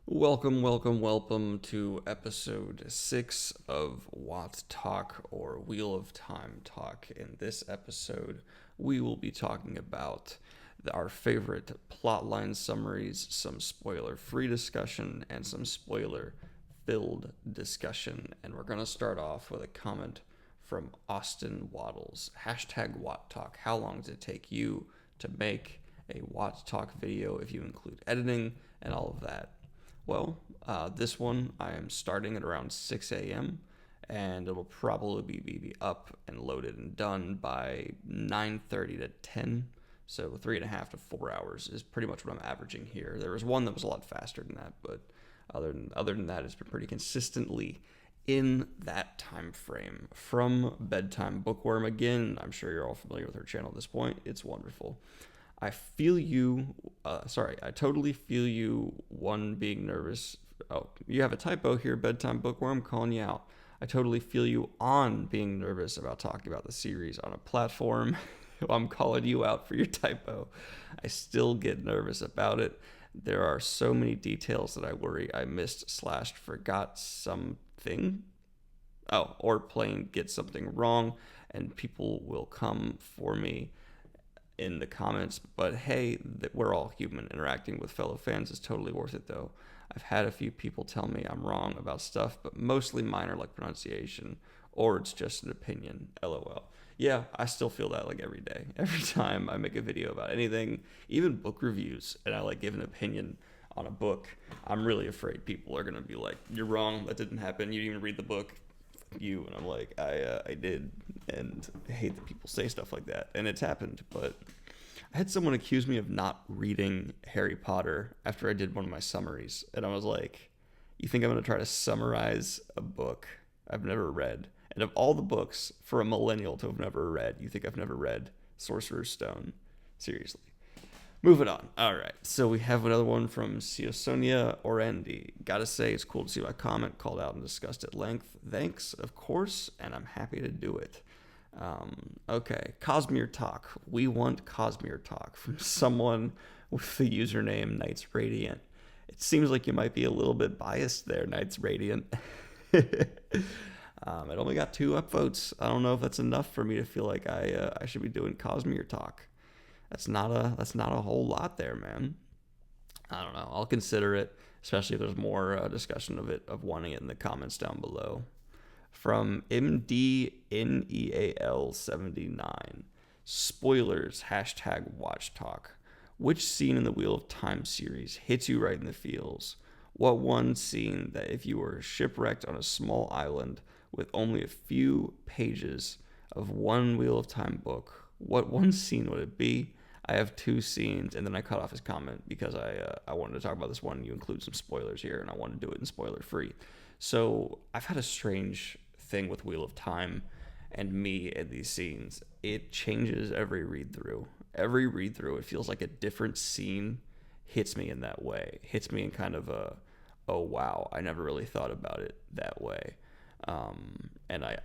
Welcome to episode 6 of WoTTalk, or Wheel of Time Talk. In this episode, we will be talking about our favorite plotline summaries, some spoiler-free discussion, and some spoiler-filled discussion. And we're going to start off with a comment from Austin Waddles. Hashtag WoTTalk. How long does it take you to make a WoTTalk video if you include editing and all of that? Well, this one I am starting at around 6 a.m. and it'll probably be up and loaded and done by 9:30 to 10. So 3.5 to 4 hours is pretty much what I'm averaging here. There was one that was a lot faster than that, but other than that, it's been pretty consistently in that time frame. From Bedtime Bookworm again. I'm sure you're all familiar with her channel at this point. It's wonderful. I feel you. I totally feel you. One, being nervous. Oh, you have a typo here, Bedtime Bookworm. I'm calling you out. I totally feel you on being nervous about talking about the series on a platform. I'm calling you out for your typo. I still get nervous about it. There are so many details that I worry I missed / forgot something. Oh, or plain get something wrong, and people will come for me in the comments. But hey, we're all human. Interacting with fellow fans is totally worth it, though. I've had a few people tell me I'm wrong about stuff, but mostly minor, like pronunciation, or it's just an opinion. LOL. Yeah, I still feel that like every day. Every time I make a video about anything, even book reviews, and I like give an opinion on a book, I'm really afraid people are gonna be like, "You're wrong. That didn't happen. You didn't even read the book." You, and I'm like, I did, and I hate that people say stuff like that, and it's happened. But I had someone accuse me of not reading Harry Potter after I did one of my summaries, and I was like, you think I'm going to try to summarize a book I've never read? And of all the books for a millennial to have never read, you think I've never read Sorcerer's Stone? Seriously. Moving on. All right. So we have another one from Sonia Orendi. Gotta say, it's cool to see my comment called out and discussed at length. Thanks, of course, and I'm happy to do it. Okay. Cosmere Talk. We want Cosmere Talk from someone with the username Knights Radiant. It seems like you might be a little bit biased there, Knights Radiant. It only got 2 upvotes. I don't know if that's enough for me to feel like I should be doing Cosmere Talk. That's not a whole lot there, man. I don't know. I'll consider it, especially if there's more discussion of wanting it in the comments down below. From MDNEAL79. Spoilers. Hashtag Watch Talk. Which scene in the Wheel of Time series hits you right in the feels? What one scene that if you were shipwrecked on a small island with only a few pages of one Wheel of Time book, what one scene would it be? I have 2 scenes, and then I cut off his comment because I wanted to talk about this one. You include some spoilers here, and I want to do it in spoiler free. So I've had a strange thing with Wheel of Time and me in these scenes. It changes every read through. Every read through, it feels like a different scene hits me in that way. Hits me in kind of a, oh wow, I never really thought about it that way. And I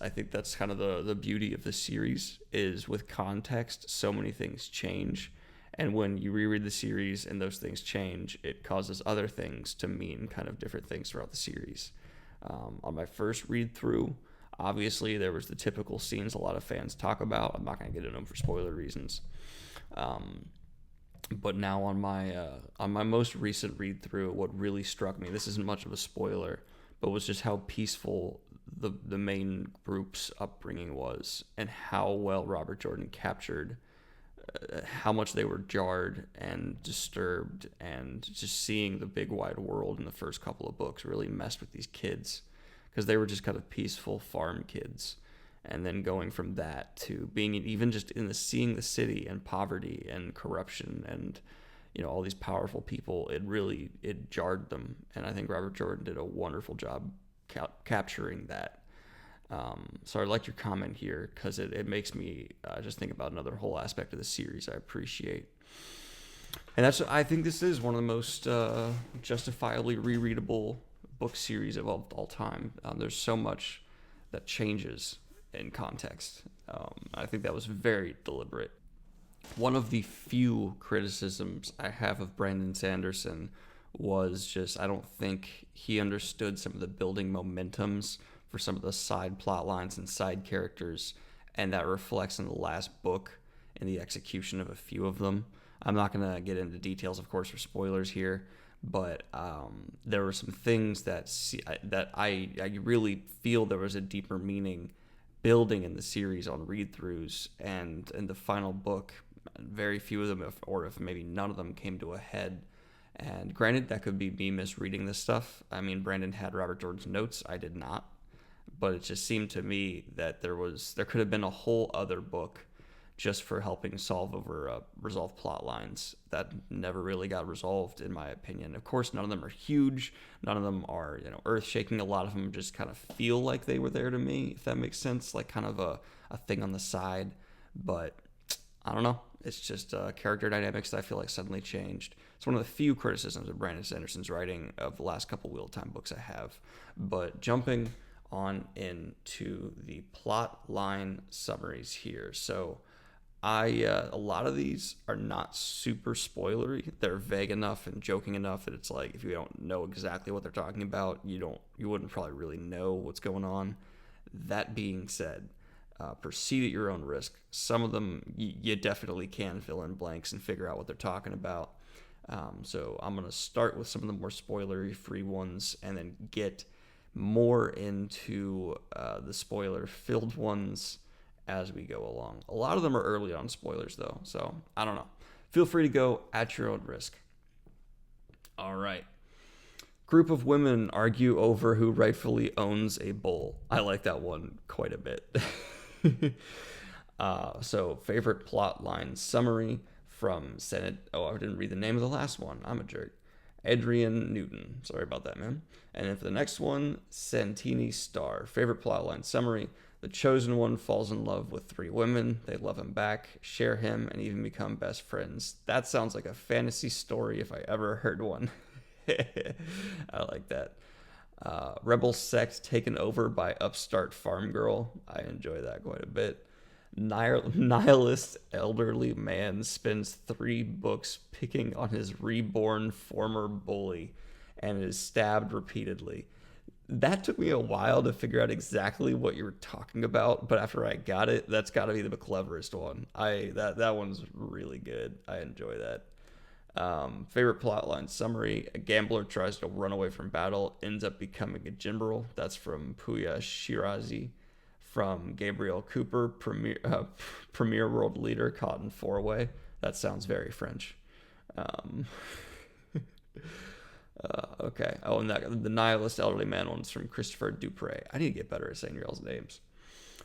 think that's kind of the beauty of the series is with context, so many things change. And when you reread the series and those things change, it causes other things to mean kind of different things throughout the series. On my first read through, obviously there was the typical scenes a lot of fans talk about. I'm not going to get into them for spoiler reasons. But now on my most recent read through, what really struck me, this isn't much of a spoiler, but was just how peaceful the main group's upbringing was, and how well Robert Jordan captured how much they were jarred and disturbed, and just seeing the big wide world in the first couple of books really messed with these kids, because they were just kind of peaceful farm kids, and then going from that to being even just in seeing the city and poverty and corruption and all these powerful people, it jarred them. And I think Robert Jordan did a wonderful job capturing that. So I like your comment here, because it makes me just think about another whole aspect of the series I appreciate. And I think this is one of the most justifiably rereadable book series of all time. There's so much that changes in context. I think that was very deliberate. One of the few criticisms I have of Brandon Sanderson was just, I don't think he understood some of the building momentums for some of the side plot lines and side characters, and that reflects in the last book in the execution of a few of them. I'm not going to get into details, of course, for spoilers here, but there were some things that I really feel there was a deeper meaning building in the series on read-throughs, and in the final book, very few of them, if maybe none of them, came to a head. And granted, that could be me misreading this stuff. I mean, Brandon had Robert Jordan's notes. I did not. But it just seemed to me that there could have been a whole other book just for helping resolve plot lines that never really got resolved, in my opinion. Of course, none of them are huge. None of them are, earth-shaking. A lot of them just kind of feel like they were there to me, if that makes sense. Like kind of a thing on the side. But I don't know. It's just character dynamics that I feel like suddenly changed. It's one of the few criticisms of Brandon Sanderson's writing of the last couple Wheel of Time books I have. But jumping on into the plot line summaries here. So a lot of these are not super spoilery. They're vague enough and joking enough that it's like, if you don't know exactly what they're talking about, you wouldn't probably really know what's going on. That being said, proceed at your own risk. Some of them you definitely can fill in blanks and figure out what they're talking about. So I'm going to start with some of the more spoilery-free ones and then get more into the spoiler-filled ones as we go along. A lot of them are early on spoilers, though, so I don't know. Feel free to go at your own risk. All right. Group of women argue over who rightfully owns a bull. I like that one quite a bit. So, favorite plot line summary from Senate. Oh, I didn't read the name of the last one. I'm a jerk. Adrian Newton. Sorry about that, man. And then for the next one, Santini Star. Favorite plotline summary. The chosen one falls in love with 3 women. They love him back, share him, and even become best friends. That sounds like a fantasy story if I ever heard one. I like that. Rebel sect taken over by upstart farm girl. I enjoy that quite a bit. Nihilist elderly man spends 3 books picking on his reborn former bully and is stabbed repeatedly. That took me a while to figure out exactly what you were talking about, but after I got it, that's got to be the cleverest one. That one's really good. I enjoy that. Favorite plotline summary: a gambler tries to run away from battle, ends up becoming a general. That's from Puya Shirazi. From Gabriel Cooper, premier world leader caught in 4-way. That sounds very French. Okay. Oh, and the nihilist elderly man one's from Christopher Dupre. I need to get better at saying y'all's names.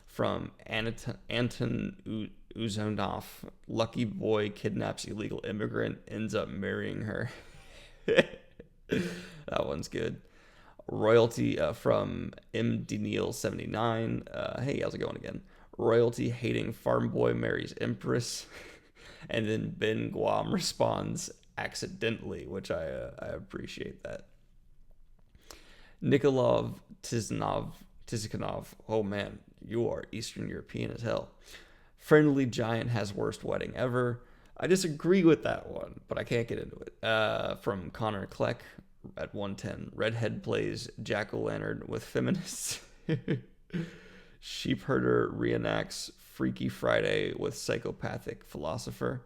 From Anton Uzonov, lucky boy kidnaps illegal immigrant, ends up marrying her. That one's good. Royalty from M. Daniil 79. Hey, how's it going again? Royalty hating farm boy marries empress. And then Ben Guam responds accidentally, which I appreciate that. Nikolov Tizikhanov. Oh man, you are Eastern European as hell. Friendly giant has worst wedding ever. I disagree with that one, but I can't get into it. From Connor Kleck at 110. Redhead plays jack-o'-lantern with feminists. Sheepherder reenacts Freaky Friday with psychopathic philosopher.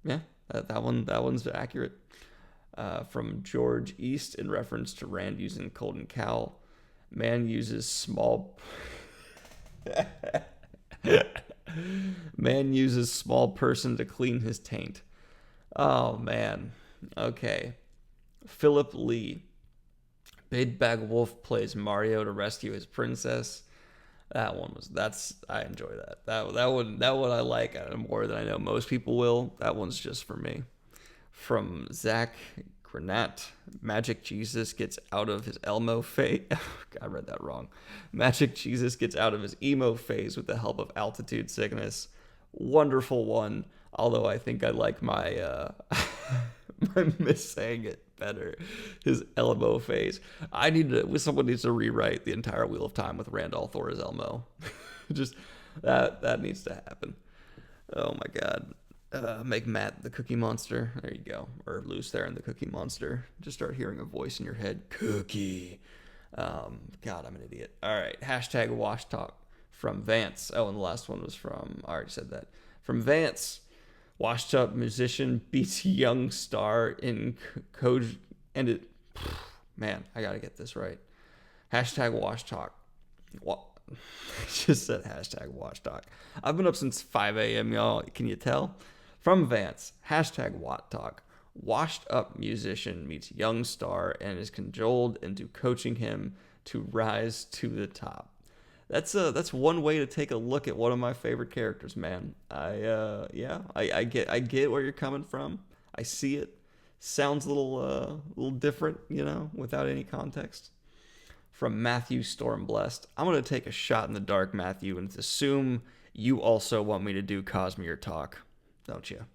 Yeah, that one's accurate. From George East in reference to Rand using Colton Cowell. Man uses small person to clean his taint. Oh man. Okay. Philip Lee. Big Bag Wolf plays Mario to rescue his princess. I enjoy that. That one I like more than I know most people will. That one's just for me. From Zach Granat, Magic Jesus gets out of his Elmo phase. I read that wrong. Magic Jesus gets out of his emo phase with the help of altitude sickness. Wonderful one. Although I think I like my my missaying it better. His Elmo phase. Someone needs to rewrite the entire Wheel of Time with Randolph Thor as Elmo. Just that needs to happen. Oh my god. Make Matt the Cookie Monster. There you go. Or Luce there in the Cookie Monster. Just start hearing a voice in your head. Cookie. God, I'm an idiot. All right. Hashtag Wash Talk from Vance. Oh, and the last one was from, I already said that. From Vance. Washed up musician beats young star in code. And it, man, I got to get this right. Hashtag Wash Talk. What? Just said hashtag Wash Talk. I've been up since 5 a.m., y'all. Can you tell? From Vance, hashtag WoTTalk. Washed up musician meets young star and is cajoled into coaching him to rise to the top. That's one way to take a look at one of my favorite characters, man. I get where you're coming from. I see it. Sounds a little different, without any context. From Matthew Stormblessed. I'm going to take a shot in the dark, Matthew, and assume you also want me to do Cosmere talk, don't you?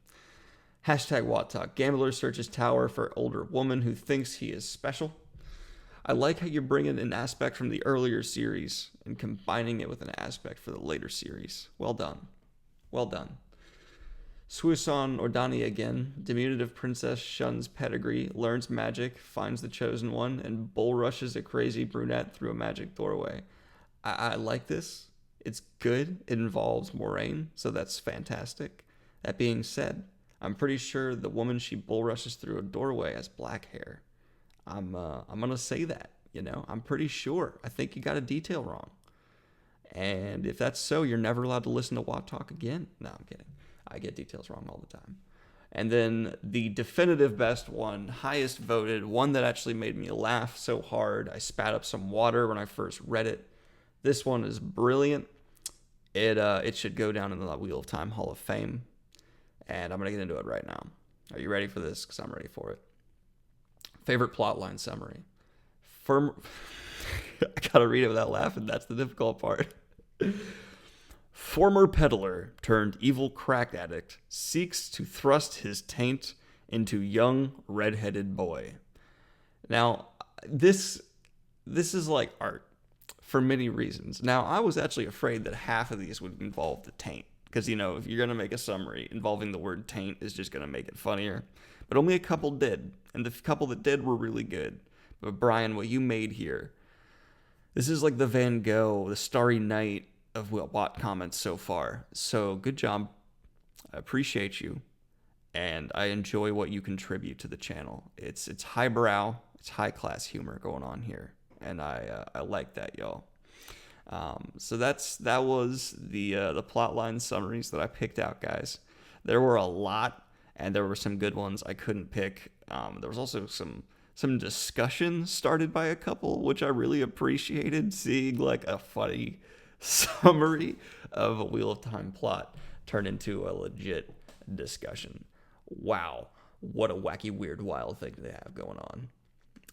Hashtag WoTTalk. Gambler searches tower for older woman who thinks he is special. I like how you're bringing an aspect from the earlier series and combining it with an aspect for the later series. Well done. Well done. Suisan Ordani again. Diminutive princess shuns pedigree, learns magic, finds the chosen one, and bull rushes a crazy brunette through a magic doorway. I like this. It's good. It involves Moraine, so that's fantastic. That being said, I'm pretty sure the woman she bull rushes through a doorway has black hair. I'm gonna say that, I'm pretty sure. I think you got a detail wrong. And if that's so, you're never allowed to listen to WoT Talk again. No, I'm kidding. I get details wrong all the time. And then the definitive best one, highest voted, one that actually made me laugh so hard I spat up some water when I first read it. This one is brilliant. It should go down in the Wheel of Time Hall of Fame. And I'm going to get into it right now. Are you ready for this? Because I'm ready for it. Favorite plotline summary. I gotta read it without laughing. That's the difficult part. Former peddler turned evil crack addict seeks to thrust his taint into young red-headed boy. Now, this is like art for many reasons. Now, I was actually afraid that half of these would involve the taint. Because, if you're going to make a summary involving the word taint is just going to make it funnier. But only a couple did. And the couple that did were really good. But Brian, what you made here, this is like the Van Gogh, the Starry Night of WoT comments so far. So good job. I appreciate you. And I enjoy what you contribute to the channel. It's highbrow. It's high-class humor going on here. And I like that, y'all. So that was the plotline summaries that I picked out, guys. There were a lot, and there were some good ones I couldn't pick. There was also some discussion started by a couple, which I really appreciated, seeing like a funny summary of a Wheel of Time plot turn into a legit discussion. Wow, what a wacky, weird, wild thing they have going on.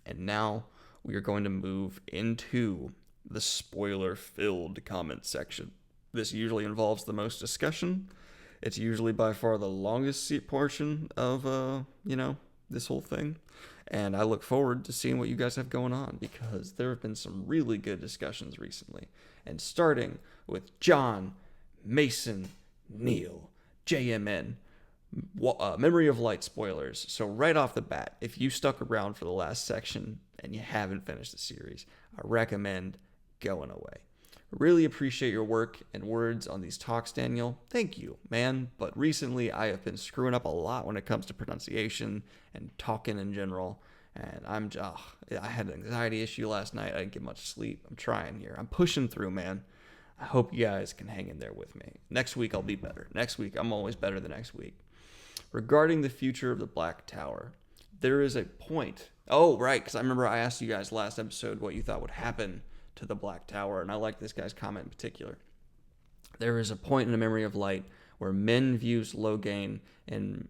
And now we are going to move into the spoiler-filled comment section. This usually involves the most discussion. It's usually by far the longest portion of, this whole thing. And I look forward to seeing what you guys have going on, because there have been some really good discussions recently. And starting with John, Mason, Neil, JMN, Memory of Light spoilers. So right off the bat, if you stuck around for the last section and you haven't finished the series, I recommend going away. Really appreciate your work and words on these talks, Daniel. Thank you, man. But recently I have been screwing up a lot when it comes to pronunciation and talking in general. And I had an anxiety issue last night. I didn't get much sleep. I'm trying here. I'm pushing through, man. I hope you guys can hang in there with me. Next week I'll be better. Next week I'm always better the next week. Regarding the future of the Black Tower, there is a point. Oh, right, because I remember I asked you guys last episode what you thought would happen to the Black Tower, and I like this guy's comment in particular. There is a point in A Memory of Light where Min views Logain and...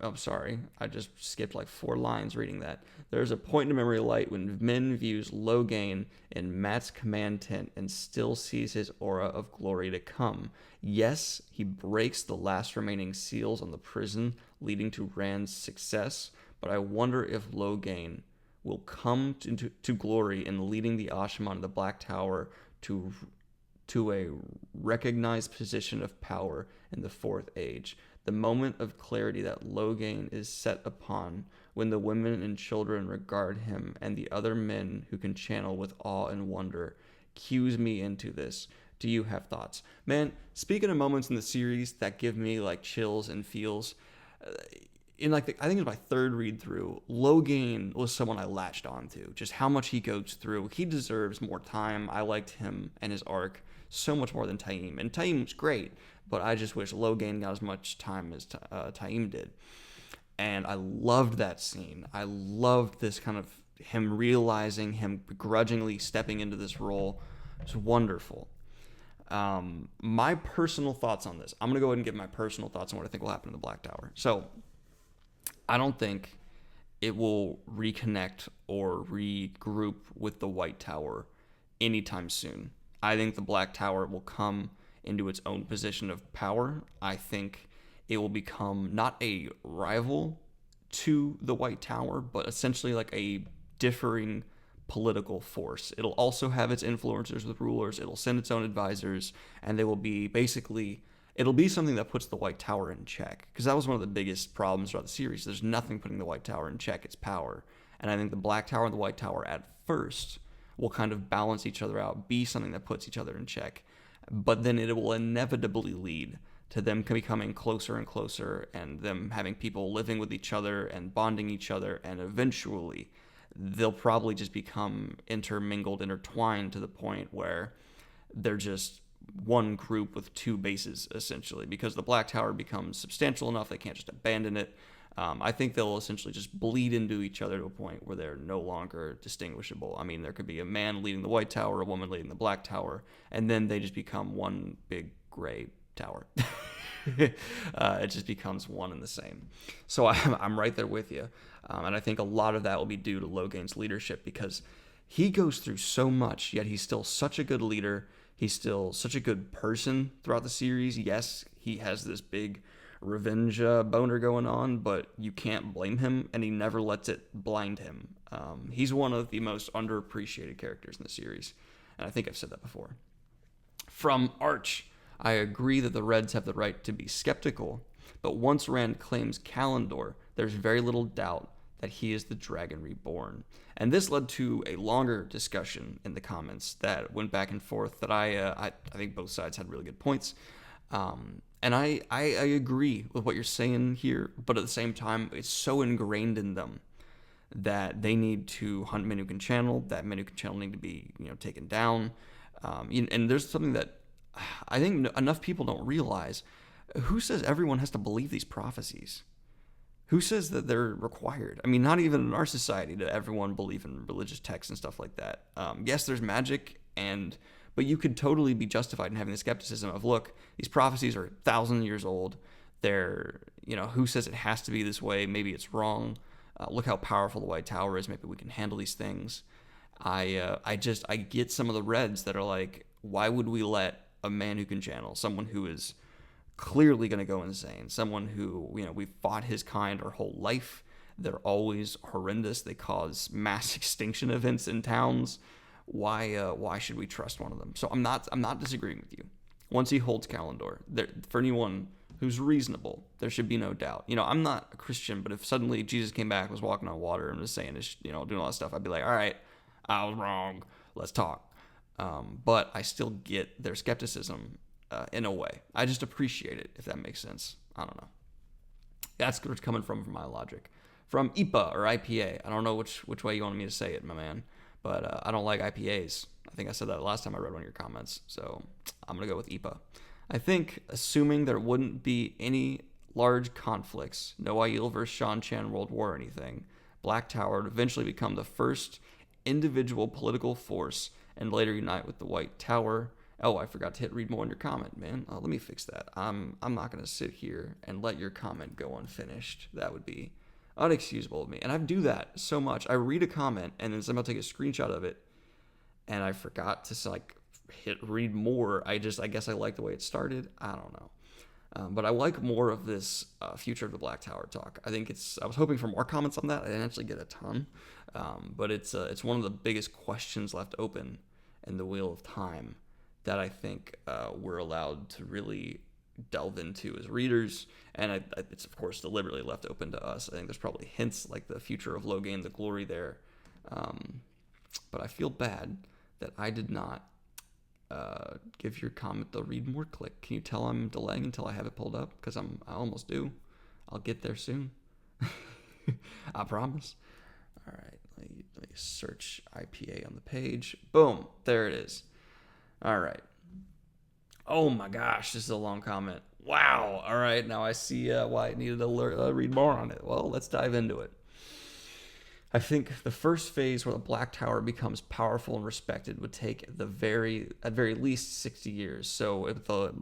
Oh, sorry, I just skipped like 4 lines reading that. There's a point in A Memory of Light when Min views Logain in Matt's command tent and still sees his aura of glory to come. Yes, he breaks the last remaining seals on the prison, leading to Rand's success, but I wonder if Logain will come to glory in leading the Ashman of the Black Tower to a recognized position of power in the Fourth Age. The moment of clarity that Logain is set upon when the women and children regard him and the other men who can channel with awe and wonder cues me into this. Do you have thoughts? Man, speaking of moments in the series that give me like chills and feels, in like I think it was my third read through, Logain was someone I latched onto. Just how much he goes through. He deserves more time. I liked him and his arc so much more than Taim. And Taim's great, but I just wish Logain got as much time as Taim did. And I loved that scene. I loved this kind of him realizing, him begrudgingly stepping into this role. It's wonderful. My personal thoughts on this. I'm going to go ahead and give my personal thoughts on what I think will happen in the Black Tower. So, I don't think it will reconnect or regroup with the White Tower anytime soon. I think the Black Tower will come into its own position of power. I think it will become not a rival to the White Tower, but essentially like a differing political force. It'll also have its influencers with rulers. It'll send its own advisors, and they will be basically, it'll be something that puts the White Tower in check, because that was one of the biggest problems throughout the series. There's nothing putting the White Tower in check. It's power. And I think the Black Tower and the White Tower at first will kind of balance each other out, be something that puts each other in check. But then it will inevitably lead to them becoming closer and closer, and them having people living with each other and bonding each other, and eventually they'll probably just become intermingled, intertwined to the point where they're just one group with two bases, essentially, because the Black Tower becomes substantial enough they can't just abandon it. I think they'll essentially just bleed into each other to a point where they're no longer distinguishable. I mean, there could be a man leading the White Tower, a woman leading the Black Tower, and then they just become one big gray tower. It just becomes one and the same. So I'm right there with you. And I think a lot of that will be due to Logain's leadership, because he goes through so much, yet he's still such a good leader. He's still such a good person throughout the series. Yes, he has this big revenge boner going on, but you can't blame him, and he never lets it blind him. He's one of the most underappreciated characters in the series, and I think I've said that before. From Arch, I agree that the Reds have the right to be skeptical, but once Rand claims Kalendor, there's very little doubt that he is the Dragon Reborn. And this led to a longer discussion in the comments that went back and forth that I think both sides had really good points. And I agree with what you're saying here, but at the same time, it's so ingrained in them that they need to hunt men who can channel, that men who can channel need to be, taken down. And there's something that I think enough people don't realize. Who says everyone has to believe these prophecies? Who says that they're required? I mean, not even in our society does everyone believe in religious texts and stuff like that. Yes, there's magic, but you could totally be justified in having the skepticism of, look, these prophecies are 1,000 years old. They're, who says it has to be this way? Maybe it's wrong. Look how powerful the White Tower is. Maybe we can handle these things. I get some of the Reds that are like, why would we let a man who can channel, someone who is clearly going to go insane, someone who, we've fought his kind our whole life. They're always horrendous. They cause mass extinction events in towns. Why should we trust one of them? So I'm not disagreeing with you. Once he holds Kalendor, for anyone who's reasonable, there should be no doubt. I'm not a Christian, but if suddenly Jesus came back, was walking on water and was saying this, doing all that stuff, I'd be like, all right, I was wrong. Let's talk. But I still get their skepticism in a way. I just appreciate it, if that makes sense. I don't know. That's where it's coming from my logic. From IPA or IPA. I don't know which way you wanted me to say it, my man. But I don't like IPAs. I think I said that last time I read one of your comments. So I'm going to go with IPA. I think, assuming there wouldn't be any large conflicts, no Aiel versus Shan Chan World War or anything, Black Tower would eventually become the first individual political force and later unite with the White Tower. Oh, I forgot to hit read more in your comment, man. Let me fix that. I'm not going to sit here and let your comment go unfinished. That would be unexcusable of me. And I do that so much. I read a comment and then somehow take a screenshot of it, and I forgot to hit read more. I guess I like the way it started. I don't know. But I like more of this future of the Black Tower talk. I was hoping for more comments on that. I didn't actually get a ton. But it's one of the biggest questions left open in the Wheel of Time that I think we're allowed to really delve into as readers, and it's of course deliberately left open to us. I think there's probably hints like the future of Logain, the glory there, but I feel bad that I did not give your comment the read more click. Can you tell I'm delaying until I have it pulled up? Because I almost do. I'll get there soon. I promise. All right, let me search IPA on the page. Boom, there it is. All right. Oh my gosh, this is a long comment. Wow. All right, now I see why I needed to read more on it. Well, let's dive into it. I think the first phase where the Black Tower becomes powerful and respected would take at very least 60 years. So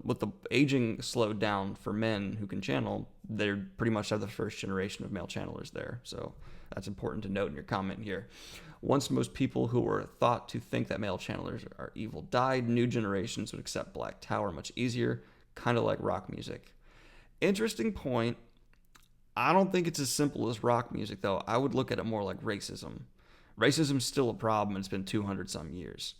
with the aging slowed down for men who can channel, they pretty much have the first generation of male channelers there. So that's important to note in your comment here. Once most people who were thought to think that male channelers are evil died, new generations would accept Black Tower much easier, kind of like rock music. Interesting point. I don't think it's as simple as rock music, though. I would look at it more like racism. Racism's still a problem, and it's been 200 some years.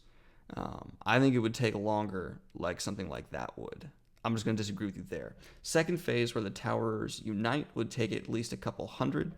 I think it would take longer, like something like that would. I'm just going to disagree with you there. Second phase, where the towers unite, would take at least a couple hundred.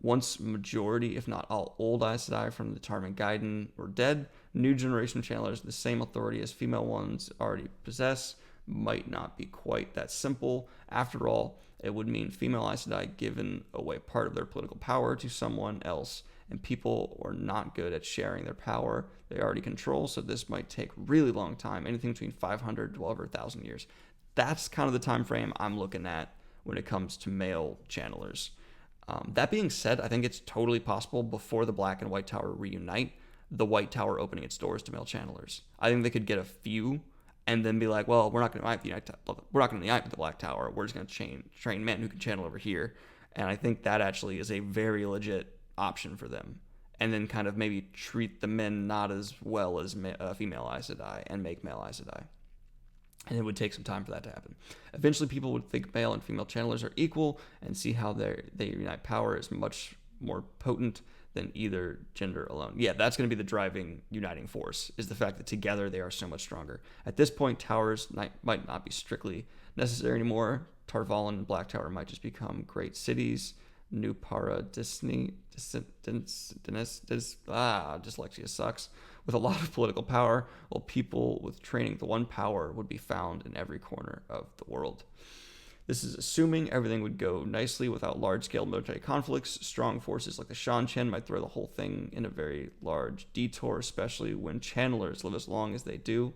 Once majority, if not all, old Aes Sedai from the Tarmangaiden were dead, new generation of channelers, the same authority as female ones already possess, might not be quite that simple. After all, it would mean female Aes Sedai giving away part of their political power to someone else, and people are not good at sharing their power they already control, so this might take a really long time, anything between 500 to over 1,000 years. That's kind of the time frame I'm looking at when it comes to male channelers. That being said, I think it's totally possible before the Black and White Tower reunite, the White Tower opening its doors to male channelers. I think they could get a few and then be like, well, we're not going to unite with the Black Tower. We're just going to train men who can channel over here. And I think that actually is a very legit option for them. And then kind of maybe treat the men not as well as female Aes Sedai and make male Aes Sedai. And it would take some time for that to happen. Eventually, people would think male and female channelers are equal and see how they unite power is much more potent than either gender alone. Yeah, that's going to be the driving, uniting force, is the fact that together they are so much stronger. At this point, towers might not be strictly necessary anymore. Tarvalin and Black Tower might just become great cities. New dyslexia sucks. With a lot of political power, while people with training the one power would be found in every corner of the world. This is assuming everything would go nicely without large-scale military conflicts. Strong forces like the Shan might throw the whole thing in a very large detour, especially when channelers live as long as they do.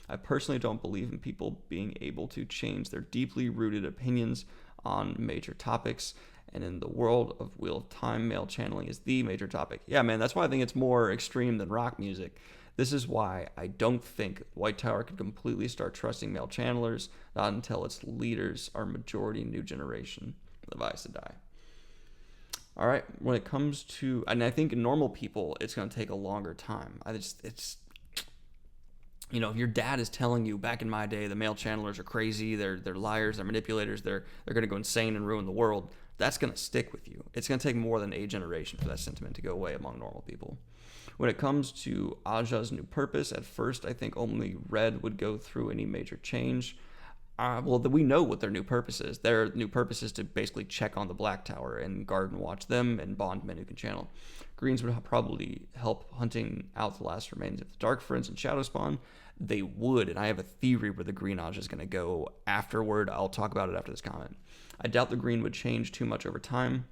I personally don't believe in people being able to change their deeply rooted opinions on major topics. And in the world of Wheel of Time, male channeling is the major topic. Yeah, man, that's why I think it's more extreme than rock music. This is why I don't think White Tower could completely start trusting male channelers, not until its leaders are majority new generation of Aes Sedai. All right, when it comes to, and I think in normal people, it's going to take a longer time. If your dad is telling you back in my day the male channelers are crazy, they're liars, they're manipulators, they're going to go insane and ruin the world, that's going to stick with you. It's going to take more than a generation for that sentiment to go away among normal people. When it comes to Ajah's new purpose, at first I think only Red would go through any major change. We know what their new purpose is. Their new purpose is to basically check on the Black Tower and guard and watch them and bond men who can channel. Greens would probably help hunting out the last remains of the Dark Friends and Shadowspawn. They would, and I have a theory where the Green Ajah is going to go afterward. I'll talk about it after this comment. I doubt the Green would change too much over time.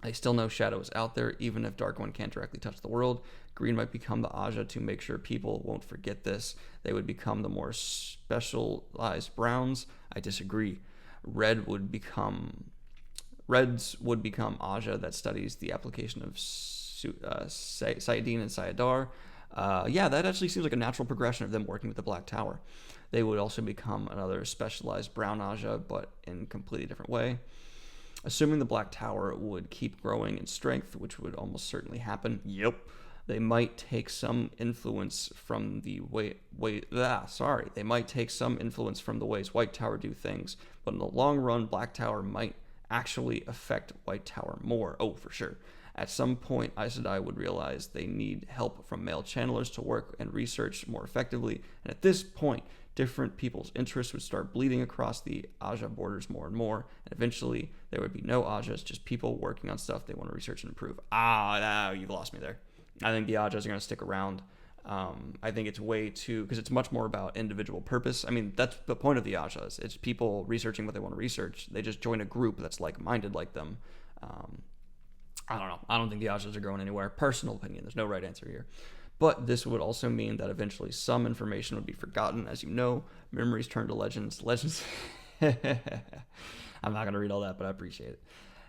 They still know Shadow is out there, even if Dark One can't directly touch the world. Green might become the Ajah to make sure people won't forget this. They would become the more specialized Browns. I disagree. Reds would become Ajah that studies the application of Sayadin and Sayadar. That actually seems like a natural progression of them working with the Black Tower. They would also become another specialized Brown Ajah, but in a completely different way. Assuming the Black Tower would keep growing in strength, which would almost certainly happen. Yep. They might take some influence from the They might take some influence from the ways White Tower do things, but in the long run, Black Tower might actually affect White Tower more. Oh, for sure. At some point, Aes Sedai would realize they need help from male channelers to work and research more effectively, and at this point, different people's interests would start bleeding across the Ajah borders more and more, and eventually there would be no Ajahs, just people working on stuff they want to research and improve. You've lost me there. I think the Ajahs are going to stick around. I think it's way too, because it's much more about individual purpose. I mean, that's the point of the Ajahs. It's people researching what they want to research. They just join a group that's like-minded like them. I don't know. I don't think the Ajahs are going anywhere. Personal opinion. There's no right answer here. But this would also mean that eventually some information would be forgotten. As you know, memories turn to legends. I'm not going to read all that, but I appreciate it.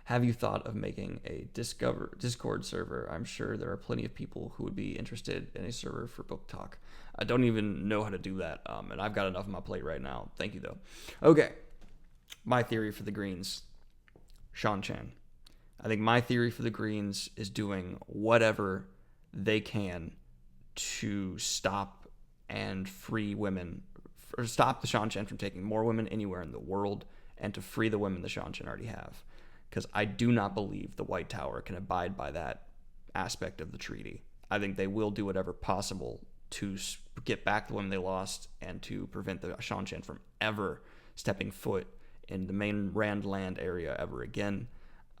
Have you thought of making a Discord server? I'm sure there are plenty of people who would be interested in a server for WoTTalk. I don't even know how to do that, and I've got enough on my plate right now. Thank you, though. Okay, my theory for the Greenes. Seanchan. I think my theory for the Greenes is doing whatever they can to stop and free women, or stop the Seanchan from taking more women anywhere in the world, and to free the women the Seanchan already have. Because I do not believe the White Tower can abide by that aspect of the treaty. I think they will do whatever possible to get back the women they lost and to prevent the Seanchan from ever stepping foot in the main Rand land area ever again.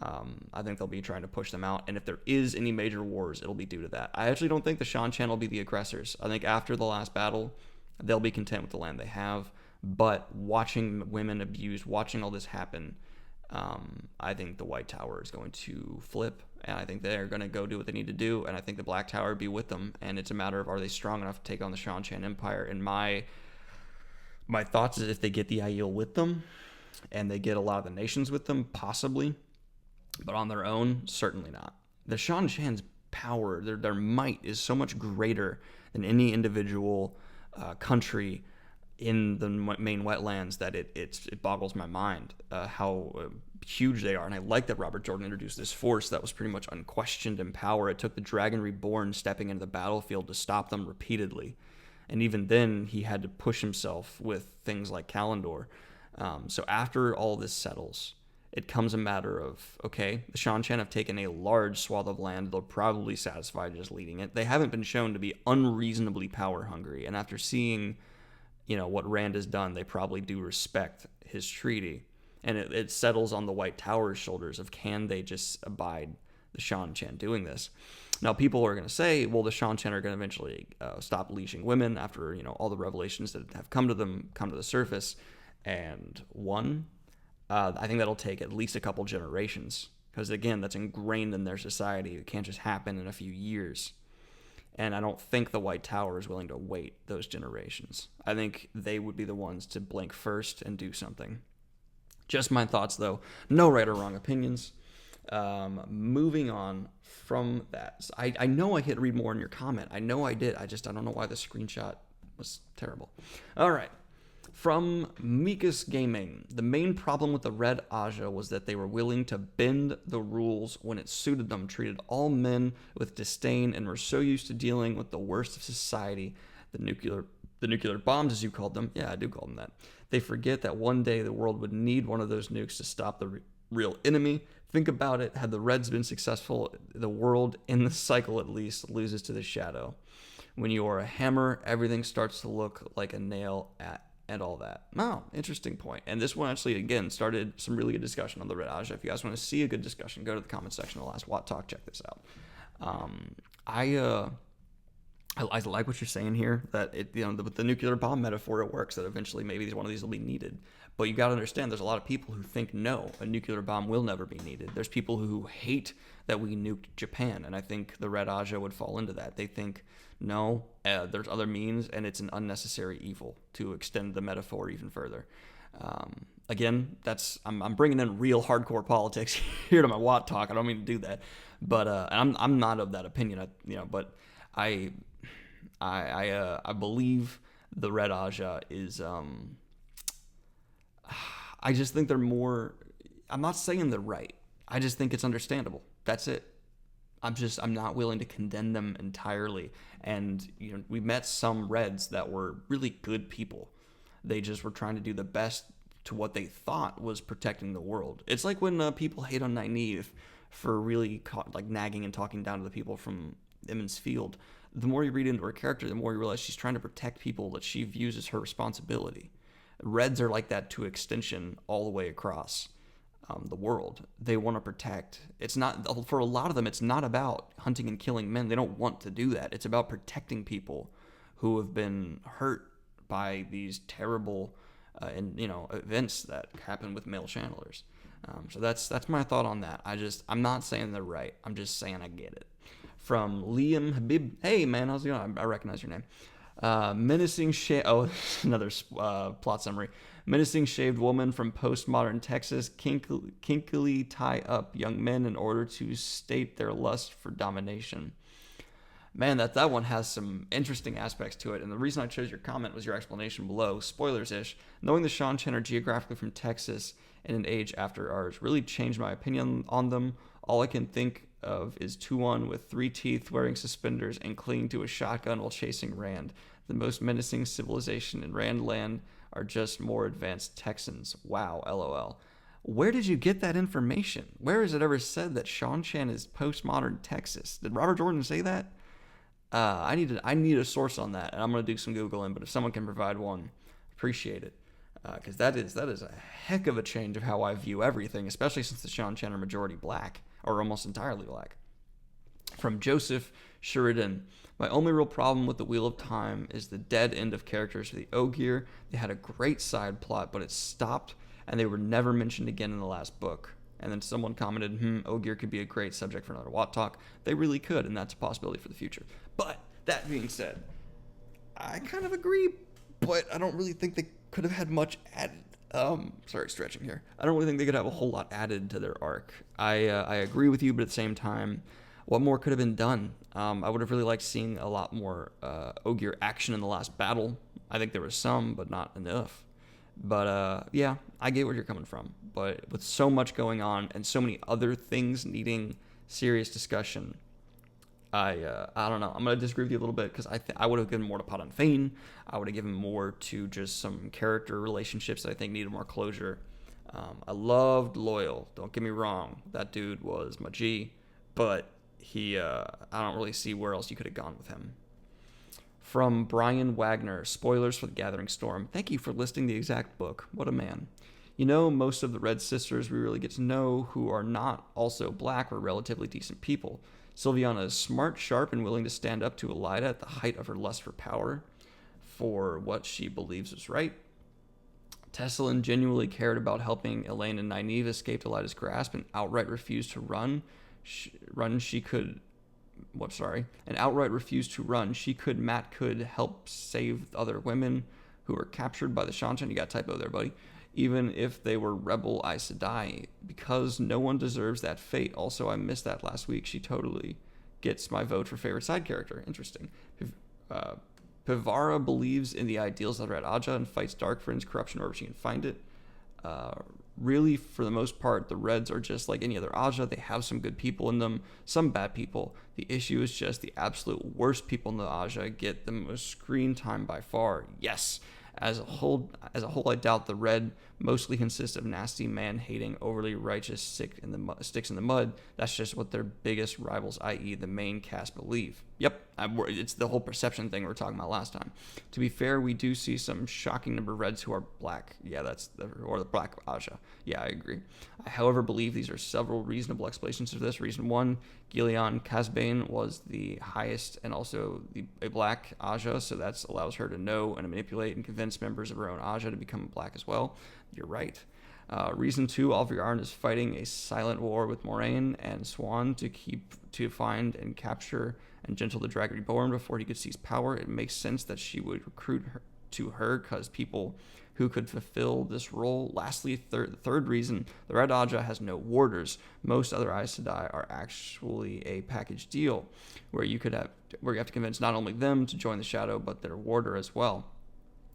I think they'll be trying to push them out, and if there is any major wars, it'll be due to that. I actually don't think the Seanchan will be the aggressors. I think after the last battle, they'll be content with the land they have, but watching women abused, watching all this happen, I think the White Tower is going to flip, and I think they're going to go do what they need to do, and I think the Black Tower will be with them, and it's a matter of, are they strong enough to take on the Seanchan Empire? And my thoughts is if they get the Aiel with them, and they get a lot of the nations with them, possibly, but on their own, certainly not. The Seanchan's power, their might is so much greater than any individual country in the main wetlands that it boggles my mind how huge they are. And I like that Robert Jordan introduced this force that was pretty much unquestioned in power. It took the Dragon Reborn stepping into the battlefield to stop them repeatedly. And even then, he had to push himself with things like Kalendor. So after all this settles, it comes a matter of, okay, the Seanchan have taken a large swath of land. They're probably satisfied just leading it. They haven't been shown to be unreasonably power hungry. And after seeing, what Rand has done, they probably do respect his treaty. And it settles on the White Tower's shoulders of, can they just abide the Seanchan doing this? Now, people are going to say, well, the Seanchan are going to eventually stop leashing women after, all the revelations that have come to them come to the surface. And I think that'll take at least a couple generations, because again, that's ingrained in their society. It can't just happen in a few years. And I don't think the White Tower is willing to wait those generations. I think they would be the ones to blink first and do something. Just my thoughts, though. No right or wrong opinions. Moving on from that. I know I hit read more in your comment. I know I did. I don't know why the screenshot was terrible. All right. From Mikas Gaming, the main problem with the Red Ajah was that they were willing to bend the rules when it suited them, treated all men with disdain, and were so used to dealing with the worst of society, the nuclear bombs, as you called them. Yeah, I do call them that. They forget that one day the world would need one of those nukes to stop the real enemy. Think about it. Had the Reds been successful, the world, in the cycle at least, loses to the shadow. When you are a hammer, everything starts to look like a nail and all that. Oh, interesting point. And this one actually, again, started some really good discussion on the Red Ajah. If you guys want to see a good discussion, go to the comment section of the last WoTTalk. Check this out. I like what you're saying here, that with the nuclear bomb metaphor, it works, that eventually maybe one of these will be needed. But you got to understand, there's a lot of people who think, no, a nuclear bomb will never be needed. There's people who hate that we nuked Japan, and I think the Red Ajah would fall into that. They think, no, there's other means, and it's an unnecessary evil, to extend the metaphor even further. Again, I'm bringing in real hardcore politics here to my WoTTalk. I don't mean to do that, but I'm not of that opinion. But I believe the Red Ajah is. I just think they're more. I'm not saying they're right. I just think it's understandable. That's it. I'm not willing to condemn them entirely. And we met some Reds that were really good people. They just were trying to do the best to what they thought was protecting the world. It's like when people hate on Nynaeve for really nagging and talking down to the people from Emond's Field. The more you read into her character, the more you realize she's trying to protect people that she views as her responsibility. Reds are like that to extension all the way across the world. They want to protect. It's not, for a lot of them, it's not about hunting and killing men. They don't want to do that. It's about protecting people who have been hurt by these terrible events that happen with male channelers. So that's my thought on that. I'm not saying they're right. I'm just saying I get it. From Liam Habib. Hey man, how's it going? I recognize your name. Menacing another plot summary. Menacing shaved woman from postmodern Texas kinkily tie up young men in order to state their lust for domination. Man, that one has some interesting aspects to it, and the reason I chose your comment was your explanation below. Spoilers-ish. Knowing the Seanchan are geographically from Texas in an age after ours really changed my opinion on them. All I can think of is Tuon with 3 teeth, wearing suspenders, and clinging to a shotgun while chasing Rand. The most menacing civilization in Rand land are just more advanced Texans. Wow, LOL. Where did you get that information? Where is it ever said that Seanchan is postmodern Texas? Did Robert Jordan say that? I need a source on that, and I'm going to do some Googling, but if someone can provide one, appreciate it. Because that is a heck of a change of how I view everything, especially since the Seanchan are majority black, or almost entirely black. From Joseph Sheridan. My only real problem with the Wheel of Time is the dead end of characters for the Ogier. They had a great side plot, but it stopped, and they were never mentioned again in the last book. And then someone commented, Ogier could be a great subject for another WoTTalk. They really could, and that's a possibility for the future. But, that being said, I kind of agree, but I don't really think they could have had much added. Sorry, stretching here. I don't really think they could have a whole lot added to their arc. I agree with you, but at the same time, what more could have been done? I would have really liked seeing a lot more Ogier action in the last battle. I think there was some, but not enough. But yeah, I get where you're coming from. But with so much going on and so many other things needing serious discussion, I don't know. I'm going to disagree with you a little bit because I would have given more to Pot and Fane. I would have given more to just some character relationships that I think needed more closure. I loved Loyal. Don't get me wrong. That dude was my G. But I don't really see where else you could have gone with him. From Brian Wagner, spoilers for The Gathering Storm. Thank you for listing the exact book. What a man. You know, most of the Red Sisters we really get to know who are not also black or relatively decent people. Sylviana is smart, sharp, and willing to stand up to Elida at the height of her lust for power for what she believes is right. Tessalin genuinely cared about helping Elaine and Nynaeve escape Elida's grasp and outright refused to run. Matt could help save other women who were captured by the Seanchan. You got a typo there, buddy. Even if they were rebel Aes Sedai, because no one deserves that fate. Also, I missed that last week. She totally gets my vote for favorite side character. Interesting. Pivara believes in the ideals of Red Ajah and fights Dark Friends corruption wherever she can find it. Really, for the most part, the Reds are just like any other Ajah. They have some good people in them, some bad people. The issue is just the absolute worst people in the Ajah get the most screen time by far. Yes. As a whole, I doubt the Red mostly consists of nasty, man-hating, overly righteous sticks in the mud. That's just what their biggest rivals, i.e. the main cast, believe. Yep, it's the whole perception thing we were talking about last time. To be fair, we do see some shocking number of Reds who are black. Yeah, or the black Ajah. Yeah, I agree. I, however, believe these are several reasonable explanations for this. Reason 1, Gillian Casbane was the highest and also a black Ajah, so that allows her to know and manipulate and convince members of her own Ajah to become black as well. You're right. Reason 2, Alviarn is fighting a silent war with Moraine and Swan to find and capture and gentle the Dragon Reborn before he could seize power. It makes sense that she would recruit her because people who could fulfill this role. Lastly, third reason, the Red Ajah has no warders. Most other Aes Sedai are actually a package deal where you have to convince not only them to join the Shadow, but their warder as well.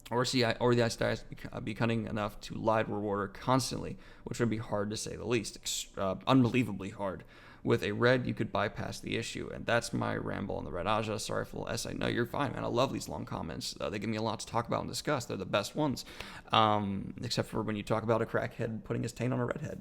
Or the Aes Sedai be cunning enough to lie to a warder constantly, which would be hard to say the least. Unbelievably hard. With a Red, you could bypass the issue. And that's my ramble on the Red Ajah. Sorry for the essay. No, you're fine, man. I love these long comments. They give me a lot to talk about and discuss. They're the best ones. Except for when you talk about a crackhead putting his taint on a redhead.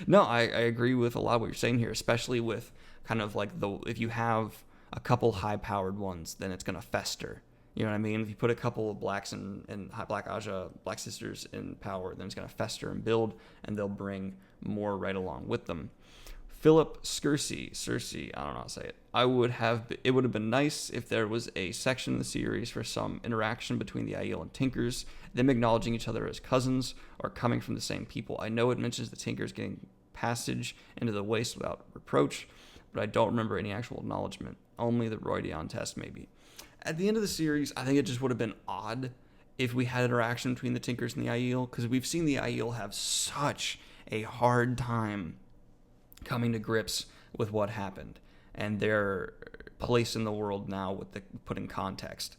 No, I agree with a lot of what you're saying here, especially with kind of like if you have a couple high-powered ones, then it's going to fester. You know what I mean? If you put a couple of blacks and Black Ajah, Black Sisters in power, then it's going to fester and build, and they'll bring more right along with them. Philip Cersei, I don't know how to say it. It would have been nice if there was a section in the series for some interaction between the Aiel and Tinkers, them acknowledging each other as cousins or coming from the same people. I know it mentions the Tinkers getting passage into the waste without reproach, but I don't remember any actual acknowledgement. Only the Roydion test, maybe. At the end of the series, I think it just would have been odd if we had interaction between the Tinkers and the Aiel, because we've seen the Aiel have such a hard time coming to grips with what happened and their place in the world now with the put in context.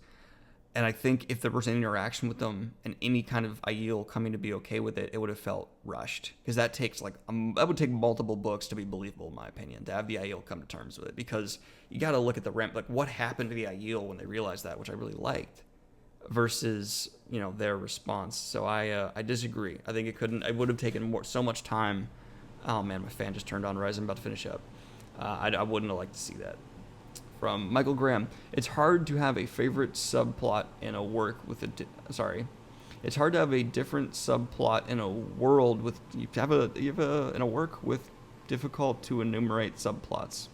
And I think if there was any interaction with them and any kind of Aiel coming to be okay with it, it would have felt rushed, because that takes that would take multiple books to be believable, in my opinion, to have the Aiel come to terms with it, because you got to look at the what happened to the Aiel when they realized that, which I really liked, versus their response. So I disagree. I think it would have taken so much time. Oh man, my fan just turned on. Rise, I'm about to finish up. I wouldn't have liked to see that. From Michael Graham, it's hard to have a favorite subplot in a work with it's hard to have a different subplot in a world with in a work with difficult to enumerate subplots.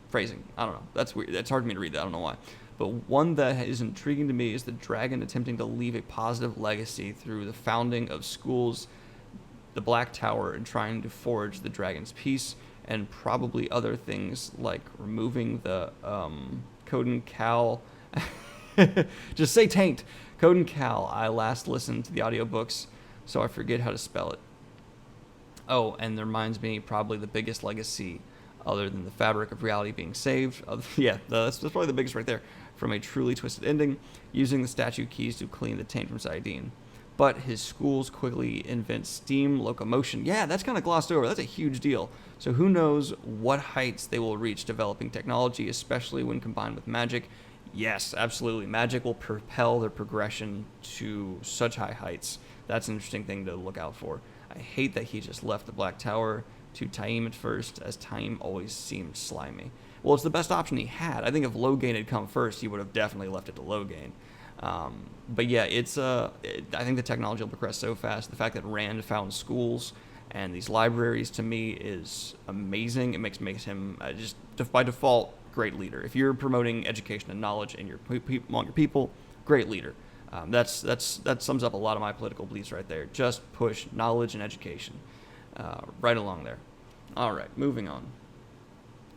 Phrasing, I don't know. That's weird. It's hard for me to read that. I don't know why. But one that is intriguing to me is the dragon attempting to leave a positive legacy through the founding of schools, the Black Tower, and trying to forge the dragon's peace, and probably other things like removing the Coden Cal. Just say taint. Coden Cal. I last listened to the audiobooks, so I forget how to spell it. Oh, and it reminds me, probably the biggest legacy, other than the fabric of reality being saved. That's probably the biggest right there. From a truly twisted ending, using the statue keys to clean the taint from Saidin. But his schools quickly invent steam locomotion. Yeah, that's kind of glossed over. That's a huge deal. So who knows what heights they will reach developing technology, especially when combined with magic. Yes, absolutely. Magic will propel their progression to such high heights. That's an interesting thing to look out for. I hate that he just left the Black Tower to Taim at first, as Taim always seemed slimy. Well, it's the best option he had. I think if Logain had come first, he would have definitely left it to Logain. But yeah, I think the technology will progress so fast. The fact that Rand found schools and these libraries, to me, is amazing. It makes him just by default great leader. If you're promoting education and knowledge in among your people, great leader. That sums up a lot of my political beliefs right there. Just push knowledge and education right along there. All right, moving on.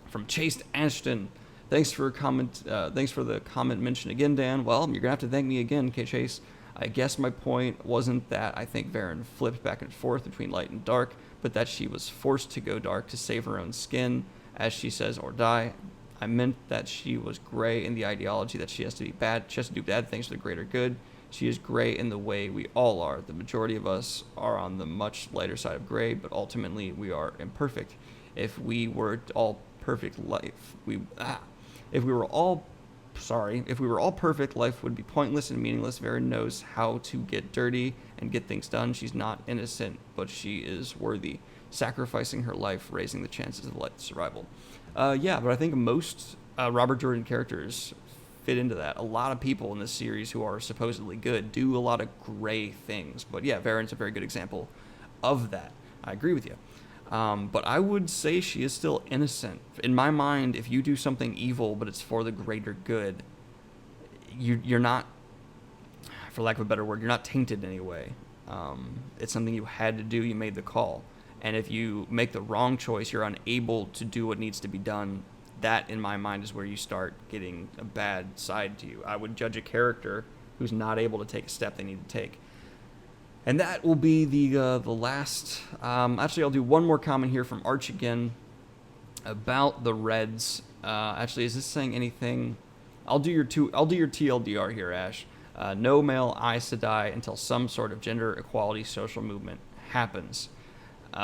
From Chase Ashton. Thanks for the comment mention again, Dan. Well, you're gonna have to thank me again, K Chase. I guess my point wasn't that I think Varen flipped back and forth between light and dark, but that she was forced to go dark to save her own skin, as she says, or die. I meant that she was gray in the ideology that she has to be bad. She has to do bad things for the greater good. She is gray in the way we all are. The majority of us are on the much lighter side of gray, but ultimately we are imperfect. If we were all perfect, If we were all perfect, life would be pointless and meaningless. Varen knows how to get dirty and get things done. She's not innocent, but she is worthy, sacrificing her life, raising the chances of life survival. But I think most Robert Jordan characters fit into that. A lot of people in this series who are supposedly good do a lot of gray things. But yeah, Varen's a very good example of that. I agree with you. But I would say she is still innocent. In my mind, if you do something evil, but it's for the greater good, you're not, for lack of a better word, you're not tainted in any way. It's something you had to do. You made the call. And if you make the wrong choice, you're unable to do what needs to be done. That, in my mind, is where you start getting a bad side to you. I would judge a character who's not able to take a step they need to take. And that will be the last. Actually, I'll do one more comment here from Arch again about the Reds. Actually, is this saying anything? I'll do your TLDR here, Ash. No male Aes Sedai until some sort of gender equality social movement happens. This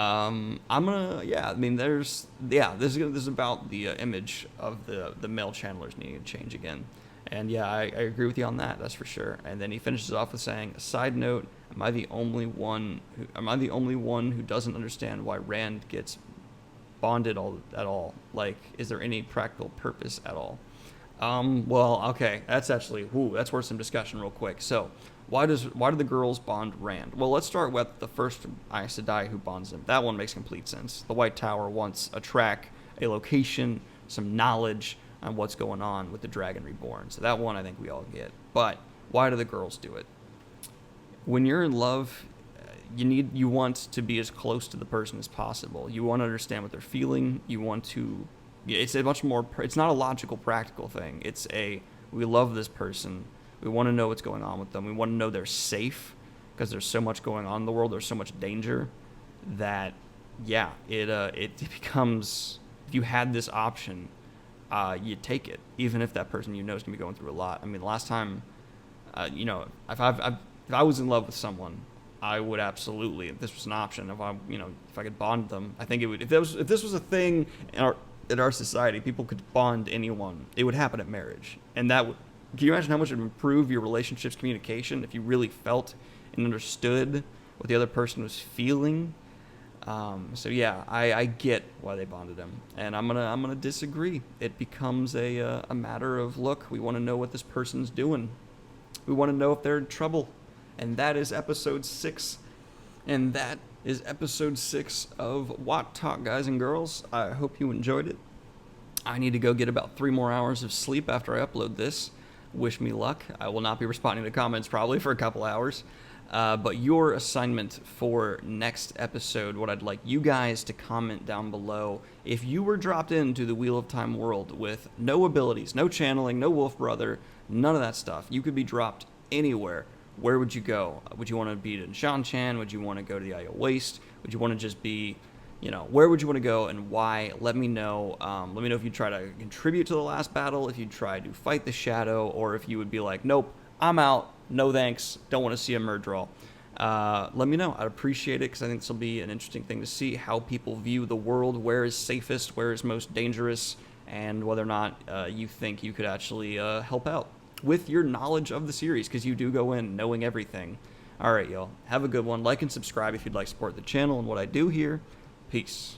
is about the image of the male channelers needing to change again. And yeah, I agree with you on that. That's for sure. And then he finishes off with saying, "Side note: Am I the only one who doesn't understand why Rand gets bonded at all? Like, is there any practical purpose at all?" Well, okay, that's actually that's worth some discussion real quick. So, why do the girls bond Rand? Well, let's start with the first Aes Sedai who bonds him. That one makes complete sense. The White Tower wants a track, a location, some knowledge on what's going on with the Dragon Reborn. So that one I think we all get. But why do the girls do it? When you're in love, you want to be as close to the person as possible. You want to understand what they're feeling. You want to. It's a much more. It's not a logical, practical thing. It's we love this person. We want to know what's going on with them. We want to know they're safe because there's so much going on in the world. There's so much danger that it becomes, if you had this option, you take it, even if that person you know is gonna be going through a lot. I mean, the last time, if I was in love with someone, I would absolutely, if this was an option, if I could bond them, I think it would. If this was a thing in our society, people could bond anyone. It would happen at marriage, and that would. Can you imagine how much it would improve your relationship's communication if you really felt and understood what the other person was feeling? So yeah, I get why they bonded him, and I'm gonna disagree. It becomes a matter of, look, we want to know what this person's doing. We want to know if they're in trouble, and that is episode 6, and that is episode 6 of WoTTalk, guys and girls. I hope you enjoyed it. I need to go get about 3 more hours of sleep after I upload this. Wish me luck. I will not be responding to comments probably for a couple hours. But your assignment for next episode, what I'd like you guys to comment down below, if you were dropped into the Wheel of Time world with no abilities, no channeling, no wolf brother, none of that stuff, you could be dropped anywhere. Where would you go? Would you want to be in Shan-Chan? Would you want to go to the Aiel Waste? Would you want to just be, where would you want to go and why? Let me know. Let me know if you try to contribute to the last battle, if you try to fight the Shadow, or if you would be like, nope, I'm out. No thanks. Don't want to see a Murdral. Let me know. I'd appreciate it because I think this will be an interesting thing to see how people view the world, where is safest, where is most dangerous, and whether or not you think you could actually help out with your knowledge of the series, because you do go in knowing everything. All right, y'all. Have a good one. Like and subscribe if you'd like to support the channel and what I do here. Peace.